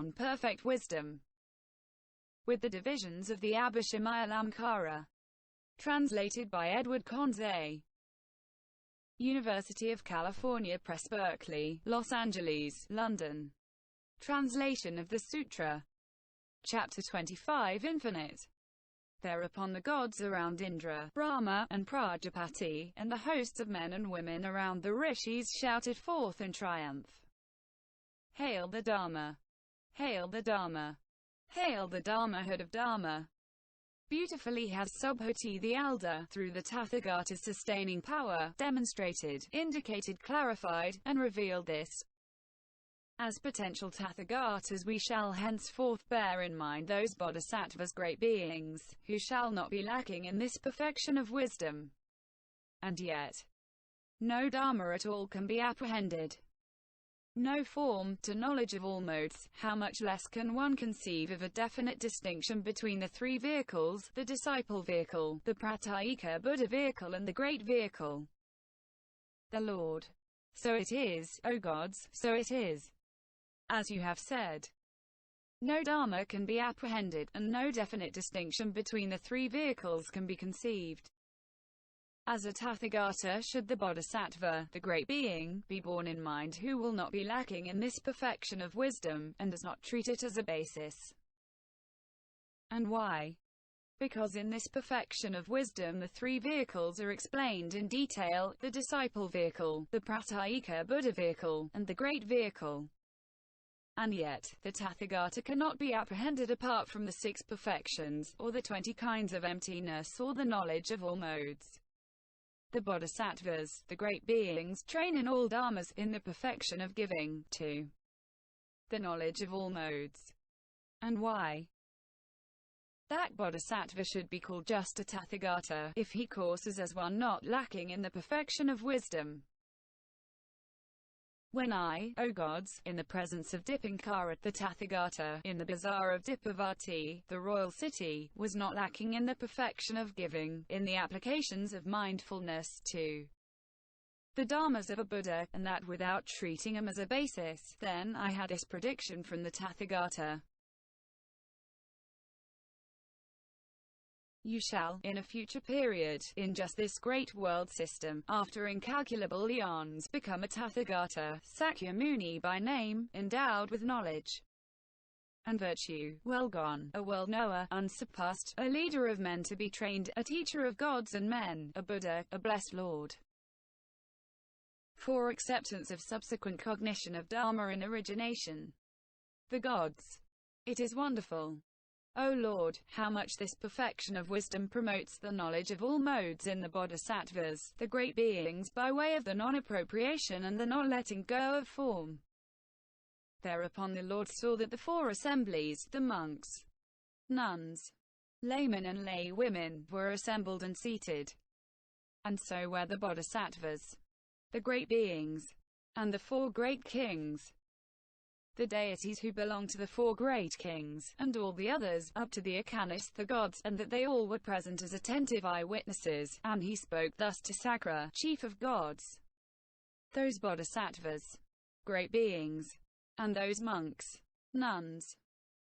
on perfect wisdom, with the divisions of the Abhishamaya-lamkara. Translated by Edward Conze. University of California Press, Berkeley, Los Angeles, London. Translation of the Sutra. Chapter 25, Infinite. Thereupon the gods around Indra, Brahma, and Prajapati, and the hosts of men and women around the rishis shouted forth in triumph. Hail the Dharma! Hail the Dharma! Hail the Dharmahood of Dharma! Beautifully has Subhuti the elder, through the Tathagata's sustaining power, demonstrated, indicated, clarified, and revealed this. As potential Tathagatas we shall henceforth bear in mind those bodhisattvas, great beings, who shall not be lacking in this perfection of wisdom. And yet, no Dharma at all can be apprehended. No form, to knowledge of all modes, how much less can one conceive of a definite distinction between the three vehicles, the disciple vehicle, the pratyeka Buddha vehicle and the great vehicle, the Lord. So it is, O gods, so it is. As you have said, no Dharma can be apprehended, and no definite distinction between the three vehicles can be conceived. As a Tathagata should the bodhisattva, the great being, be borne in mind who will not be lacking in this perfection of wisdom, and does not treat it as a basis. And why? Because in this perfection of wisdom the three vehicles are explained in detail, the disciple vehicle, the pratyeka Buddha vehicle, and the great vehicle. And yet, the Tathagata cannot be apprehended apart from the 6 perfections, or the 20 kinds of emptiness, or the knowledge of all modes. The bodhisattvas, the great beings, train in all dharmas, in the perfection of giving, to the knowledge of all modes. And why? That bodhisattva should be called just a Tathagata, if he courses as one not lacking in the perfection of wisdom. When I, O gods, in the presence of Dipankara, the Tathagata, in the bazaar of Dipavati, the royal city, was not lacking in the perfection of giving, in the applications of mindfulness, to the dharmas of a Buddha, and that without treating them as a basis, then I had this prediction from the Tathagata. You shall, in a future period, in just this great world system, after incalculable eons, become a Tathagata, Sakyamuni by name, endowed with knowledge and virtue, well gone, a world-knower, unsurpassed, a leader of men to be trained, a teacher of gods and men, a Buddha, a blessed Lord. For acceptance of subsequent cognition of Dharma in origination. The gods. It is wonderful, O Lord, how much this perfection of wisdom promotes the knowledge of all modes in the bodhisattvas, the great beings, by way of the non-appropriation and the not letting go of form. Thereupon the Lord saw that the 4 assemblies, the monks, nuns, laymen and lay women, were assembled and seated. And so were the bodhisattvas, the great beings, and the 4 great kings, the deities who belong to the 4 great kings, and all the others, up to the Akanis, the gods, and that they all were present as attentive eyewitnesses, and he spoke thus to Sakra, chief of gods. Those bodhisattvas, great beings, and those monks, nuns,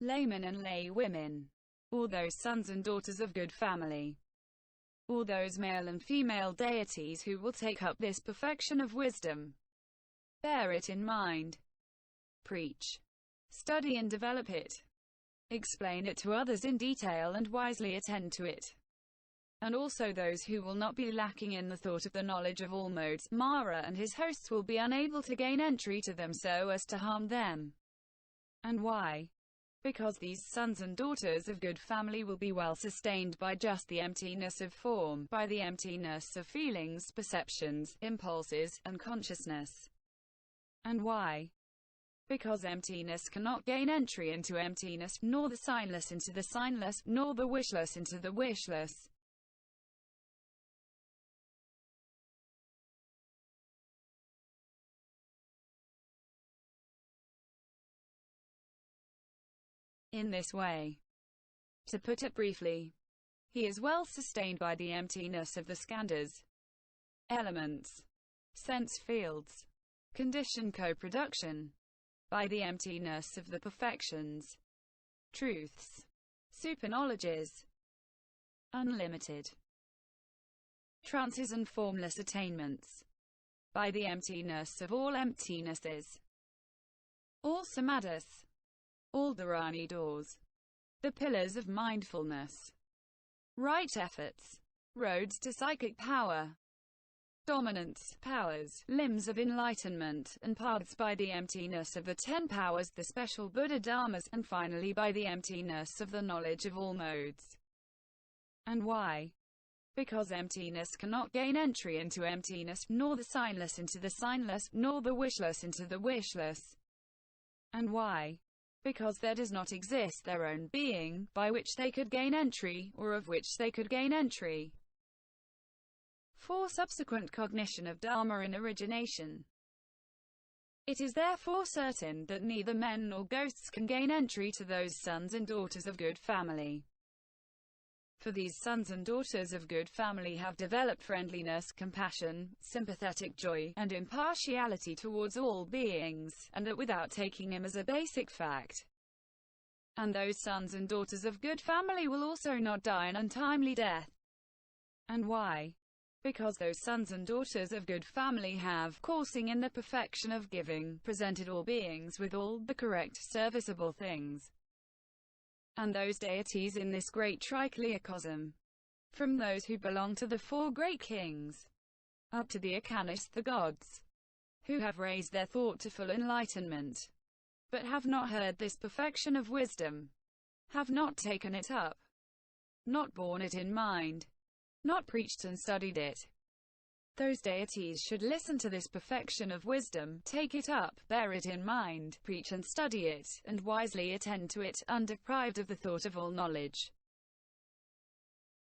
laymen and lay women, all those sons and daughters of good family, all those male and female deities who will take up this perfection of wisdom, bear it in mind, preach, study and develop it, explain it to others in detail and wisely attend to it. And also those who will not be lacking in the thought of the knowledge of all modes, Mara and his hosts will be unable to gain entry to them so as to harm them. And why? Because these sons and daughters of good family will be well sustained by just the emptiness of form, by the emptiness of feelings, perceptions, impulses, and consciousness. And why? Because emptiness cannot gain entry into emptiness, nor the signless into the signless, nor the wishless into the wishless. In this way, to put it briefly, he is well sustained by the emptiness of the skandhas, elements, sense fields, conditioned co-production, by the emptiness of the perfections, truths, superknowledges, unlimited trances and formless attainments, by the emptiness of all emptinesses, all samadhis, all dharani doors, the pillars of mindfulness, right efforts, roads to psychic power, dominance, powers, limbs of enlightenment, and paths by the emptiness of the 10 powers, the special Buddha dharmas, and finally by the emptiness of the knowledge of all modes. And why? Because emptiness cannot gain entry into emptiness, nor the signless into the signless, nor the wishless into the wishless. And why? Because there does not exist their own being, by which they could gain entry, or of which they could gain entry. For subsequent cognition of Dharma in origination. It is therefore certain that neither men nor ghosts can gain entry to those sons and daughters of good family. For these sons and daughters of good family have developed friendliness, compassion, sympathetic joy, and impartiality towards all beings, and that without taking him as a basic fact. And those sons and daughters of good family will also not die an untimely death. And why? Because those sons and daughters of good family have, coursing in the perfection of giving, presented all beings with all the correct, serviceable things. And those deities in this great trichliacosm, from those who belong to the 4 great kings, up to the Akanis, the gods, who have raised their thought to full enlightenment, but have not heard this perfection of wisdom, have not taken it up, not borne it in mind, not preached and studied it. Those deities should listen to this perfection of wisdom, take it up, bear it in mind, preach and study it, and wisely attend to it, undeprived of the thought of all knowledge.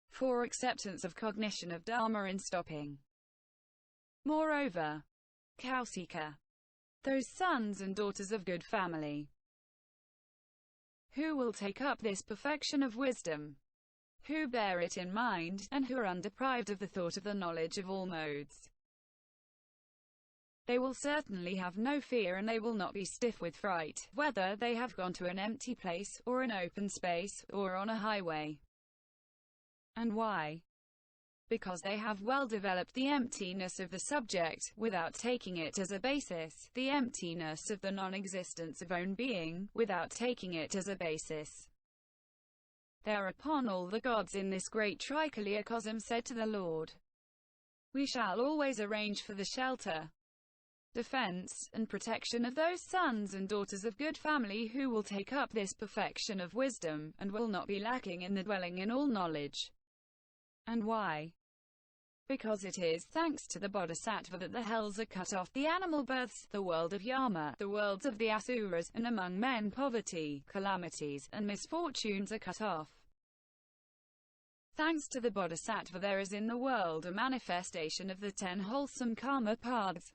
For acceptance of cognition of Dharma in stopping. Moreover, kausika, those sons and daughters of good family, who will take up this perfection of wisdom, who bear it in mind, and who are undeprived of the thought of the knowledge of all modes. They will certainly have no fear, and they will not be stiff with fright, whether they have gone to an empty place, or an open space, or on a highway. And why? Because they have well developed the emptiness of the subject, without taking it as a basis, the emptiness of the non-existence of own being, without taking it as a basis. Thereupon all the gods in this great trichliacosm said to the Lord, "We shall always arrange for the shelter, defense, and protection of those sons and daughters of good family who will take up this perfection of wisdom, and will not be lacking in the dwelling in all knowledge." And why? Because it is thanks to the bodhisattva that the hells are cut off, the animal births, the world of yama, the worlds of the asuras, and among men poverty, calamities, and misfortunes are cut off. Thanks to the bodhisattva there is in the world a manifestation of the 10 wholesome karma paths,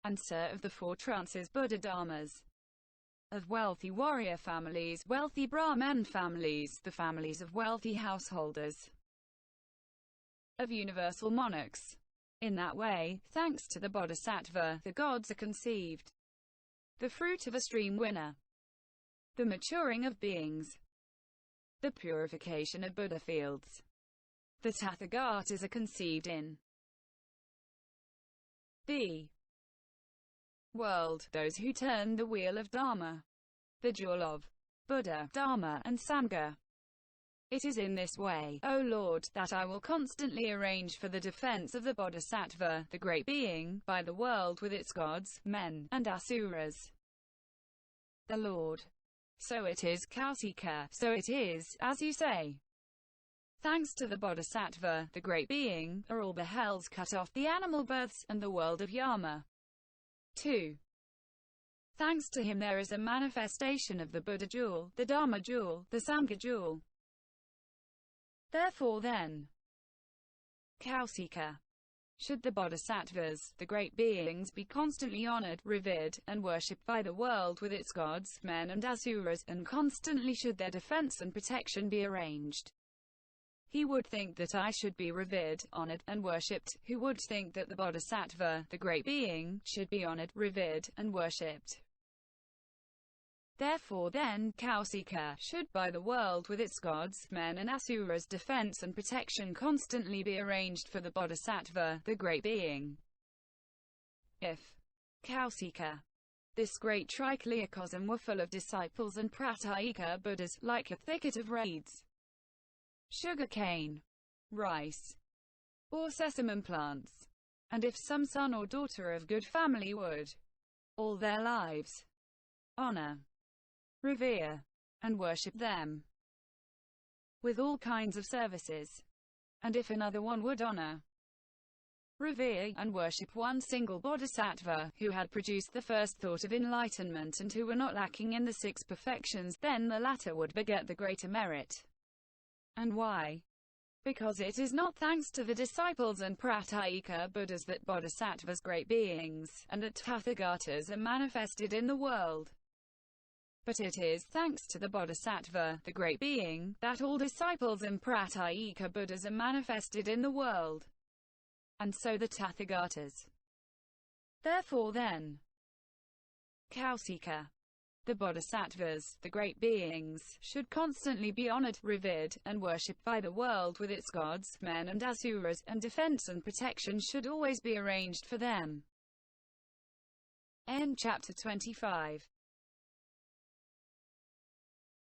and of the 4 trances Buddha dharmas, of wealthy warrior families, wealthy Brahmin families, the families of wealthy householders, of universal monarchs. In that way, thanks to the bodhisattva, the gods are conceived, the fruit of a stream winner, the maturing of beings, the purification of Buddha fields, the Tathagatas are conceived in the world, those who turn the wheel of Dharma, the jewel of Buddha, Dharma, and Samgha. It is in this way, O Lord, that I will constantly arrange for the defense of the bodhisattva, the great being, by the world with its gods, men, and asuras. The Lord. So it is, kausika, so it is, as you say. Thanks to the bodhisattva, the great being, are all the hells cut off, the animal births, and the world of yama. 2. Thanks to him there is a manifestation of the Buddha jewel, the dharma-jewel, the samgha-jewel. Therefore then, kausika, should the bodhisattvas, the great beings, be constantly honored, revered, and worshipped by the world with its gods, men and asuras, and constantly should their defense and protection be arranged. He would think that I should be revered, honored, and worshipped, who would think that the bodhisattva, the great being, should be honored, revered, and worshipped. Therefore then, kausika, should by the world with its gods, men and asuras defense and protection constantly be arranged for the bodhisattva, the great being. If kausika, this great trichliacosm, were full of disciples and pratyeka Buddhas, like a thicket of reeds, sugar cane, rice, or sesame plants, and if some son or daughter of good family would, all their lives, honor, revere, and worship them with all kinds of services, and if another one would honor, revere, and worship one single bodhisattva, who had produced the first thought of enlightenment and who were not lacking in the six perfections, then the latter would beget the greater merit. And why? Because it is not thanks to the disciples and pratyeka Buddhas that bodhisattvas, great beings, and that tathagatas are manifested in the world, but it is thanks to the bodhisattva, the great being, that all disciples and pratyeka Buddhas are manifested in the world, and so the tathagatas. Therefore then, kausika, the bodhisattvas, the great beings, should constantly be honored, revered, and worshipped by the world with its gods, men and asuras, and defense and protection should always be arranged for them. End chapter 25.